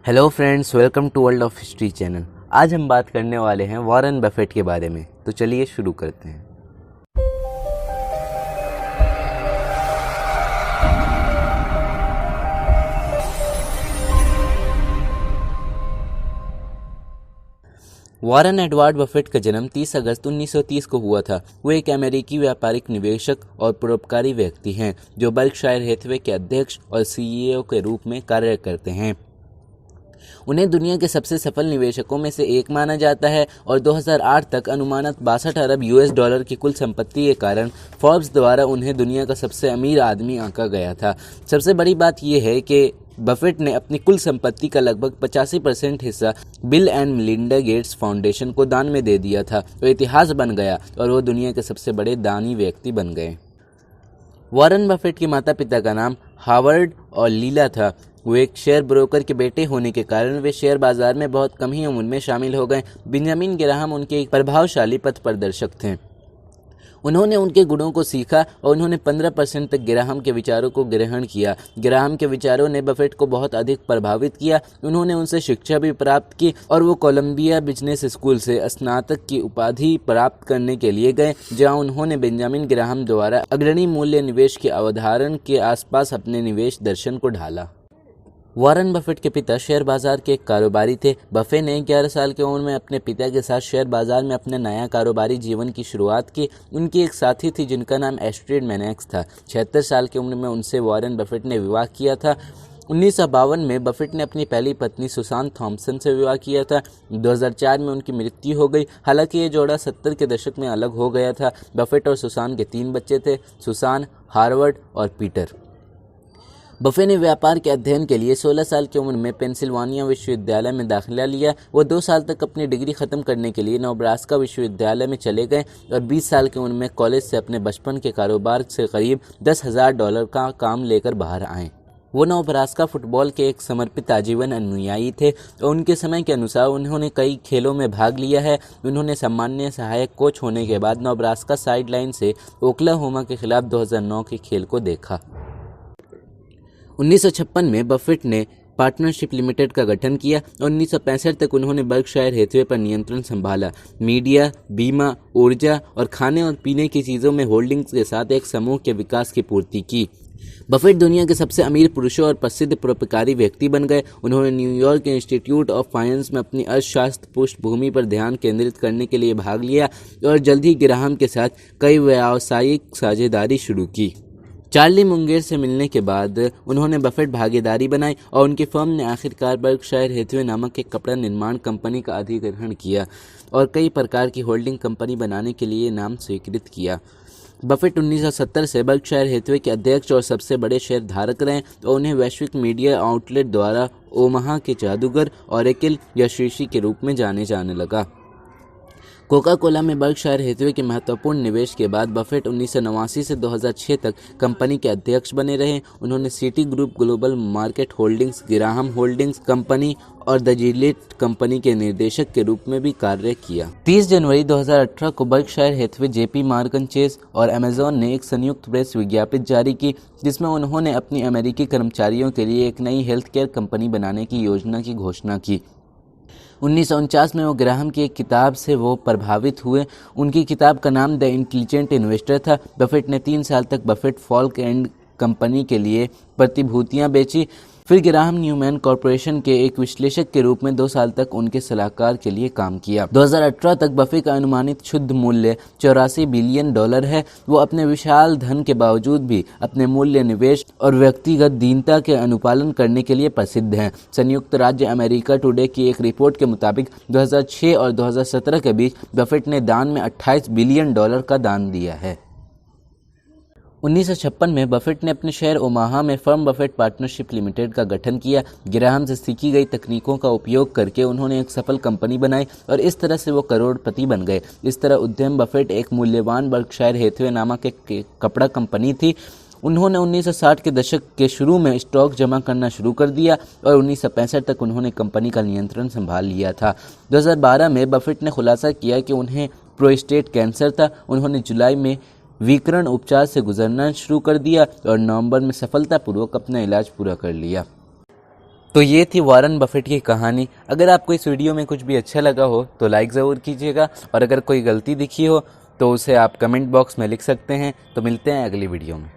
Hello friends, welcome to world of history channel. आज हम बात करने वाले हैं वॉरेन बफेट के बारे में। तो चलिए शुरू करते हैं। वॉरेन एडवर्ड बफेट का जन्म 30 अगस्त 1930 को हुआ था। वो एक अमेरिकी व्यापारिक निवेशक और परोपकारी व्यक्ति हैं जो बर्कशायर हैथवे के अध्यक्ष और सीईओ के रूप में कार्य करते हैं। उन्हें दुनिया के सबसे सफल निवेशकों में से एक माना जाता है और 2008 तक अनुमानित 62 अरब यूएस डॉलर की कुल संपत्ति के कारण फोर्ब्स द्वारा उन्हें दुनिया का सबसे अमीर आदमी आंका गया था। सबसे बड़ी बात यह है कि बफेट ने अपनी कुल संपत्ति का लगभग 85% हिस्सा bill and Melinda Gates foundation को दान में दे दिया था। तो इतिहास बन गया और वो दुनिया के सबसे बड़े दानी व्यक्ति बन गए। वॉरेन बफेट के माता पिता का नाम हावर्ड और लीला था। वो एक शेयर ब्रोकर के बेटे होने के कारण वे शेयर बाजार में बहुत कम ही उम्र में शामिल हो गए। बेंजामिन ग्राहम उनके एक प्रभावशाली पथ प्रदर्शक थे। उन्होंने उनके गुणों को सीखा और उन्होंने 15% तक ग्राहम के विचारों को ग्रहण किया। ग्राहम के विचारों ने बफेट को बहुत अधिक प्रभावित किया। उन्होंने उनसे शिक्षा भी प्राप्त की और वो कोलंबिया बिजनेस स्कूल से स्नातक की उपाधि प्राप्त करने के लिए गए, जहां उन्होंने बेंजामिन ग्राहम द्वारा अग्रणी मूल्य निवेश की अवधारणा के आसपास अपने निवेश दर्शन को ढाला। वॉरेन बफेट के पिता शेयर बाजार के एक कारोबारी थे। बफे ने 11 साल की उम्र में अपने पिता के साथ शेयर बाजार में अपने नया कारोबारी जीवन की शुरुआत की। उनकी एक साथी थी जिनका नाम एस्ट्रिड मैनेक्स था। 76 साल की उम्र में उनसे वॉरेन बफेट ने विवाह किया था। 1952 में बफेट ने अपनी पहली पत्नी सुसान थॉम्पसन से विवाह किया था। 2004 में उनकी मृत्यु हो गई। हालांकि ये जोड़ा 70 के दशक में अलग हो गया था। बफेट और सुसान के 3 बच्चे थे, सुसान, हार्वर्ड और पीटर। बफे ने व्यापार के अध्ययन के लिए 16 साल की उम्र में पेंसिल्वानिया विश्वविद्यालय में दाखिला लिया। वो 2 साल तक अपनी डिग्री खत्म करने के लिए नेब्रास्का विश्वविद्यालय में चले गए और 20 साल की उम्र में कॉलेज से अपने बचपन के कारोबार से करीब $10,000 का काम लेकर बाहर आए। वो नेब्रास्का फुटबॉल के एक समर्पित आजीवन अनुयायी थे और उनके समय के अनुसार उन्होंने कई खेलों में भाग लिया है। उन्होंने सामान्य सहायक कोच होने के बाद नेब्रास्का साइडलाइन से ओक्लाहोमा के खिलाफ 2009 के खेल को देखा। 1956 में बफेट ने पार्टनरशिप लिमिटेड का गठन किया और 1965 तक उन्होंने बर्कशायर हैथवे पर नियंत्रण संभाला। मीडिया, बीमा, ऊर्जा और खाने और पीने की चीज़ों में होल्डिंग्स के साथ एक समूह के विकास की पूर्ति की। बफेट दुनिया के सबसे अमीर पुरुषों और प्रसिद्ध परोपकारी व्यक्ति बन गए। उन्होंने न्यूयॉर्क इंस्टीट्यूट ऑफ फाइनेंस में अपनी अर्थशास्त्र पृष्ठभूमि पर ध्यान केंद्रित करने के लिए भाग लिया और जल्द ही ग्राहम के साथ कई व्यावसायिक साझेदारी शुरू की। चार्ली मुंगेर से मिलने के बाद उन्होंने बफेट भागीदारी बनाई और उनकी फर्म ने आखिरकार बर्कशायर हैथवे नामक एक कपड़ा निर्माण कंपनी का अधिग्रहण किया और कई प्रकार की होल्डिंग कंपनी बनाने के लिए नाम स्वीकृत किया। बफेट 1970 से बर्कशायर हैथवे के अध्यक्ष और सबसे बड़े शेयर धारक रहे और उन्हें वैश्विक मीडिया आउटलेट द्वारा ओमाहा के जादूगर ओरेकल या शीशी के रूप में जाने लगा। कोका कोला में बर्कशायर हैथवे के महत्वपूर्ण निवेश के बाद बफेट 1989 से 2006 तक कंपनी के अध्यक्ष बने रहे। उन्होंने city group, global market holdings, Graham holdings company और द जिलेट कंपनी के निर्देशक के रूप में भी कार्य किया। 30 जनवरी 2018 को Berkshire Hathaway, JP Morgan Chase और अमेजॉन ने एक संयुक्त प्रेस विज्ञप्ति जारी की जिसमें उन्होंने अपनी अमेरिकी कर्मचारियों के लिए एक नई हेल्थ केयर कंपनी बनाने की योजना की घोषणा की। 1949 में वो ग्राहम की एक किताब से वो प्रभावित हुए। उनकी किताब का नाम द इंटेलिजेंट इन्वेस्टर था। बफेट ने 3 साल तक बफेट फॉल्क एंड कंपनी के लिए प्रतिभूतियां बेची। फिर ग्राहम न्यूमैन कॉरपोरेशन के एक विश्लेषक के रूप में 2 साल तक उनके सलाहकार के लिए काम किया। 2018 तक बफे का अनुमानित शुद्ध मूल्य $84 बिलियन है। वो अपने विशाल धन के बावजूद भी अपने मूल्य निवेश और व्यक्तिगत दीनता के अनुपालन करने के लिए प्रसिद्ध हैं। संयुक्त राज्य अमेरिका टुडे की एक रिपोर्ट के मुताबिक 2006 और 2017 के बीच बफेट ने दान में $28 बिलियन का दान दिया है। 1956 में बफेट ने अपने शहर ओमाहा में फर्म बफेट पार्टनरशिप लिमिटेड का गठन किया। ग्राहम से सीखी गई तकनीकों का उपयोग करके उन्होंने एक सफल कंपनी बनाई और इस तरह से वो करोड़पति बन गए। इस तरह उद्यम बफेट एक मूल्यवान बर्कशायर हैथवे नामक एक कपड़ा कंपनी थी। उन्होंने 1960 के दशक के शुरू में स्टॉक जमा करना शुरू कर दिया और 1965 तक उन्होंने कंपनी का नियंत्रण संभाल लिया था। 2012 में बफेट ने खुलासा किया कि उन्हें प्रोस्टेट कैंसर था। उन्होंने जुलाई में विकिरण उपचार से गुजरना शुरू कर दिया और नवंबर में सफलतापूर्वक अपना इलाज पूरा कर लिया। तो ये थी वॉरेन बफेट की कहानी। अगर आपको इस वीडियो में कुछ भी अच्छा लगा हो तो लाइक ज़रूर कीजिएगा, और अगर कोई गलती दिखी हो तो उसे आप कमेंट बॉक्स में लिख सकते हैं। तो मिलते हैं अगली वीडियो में।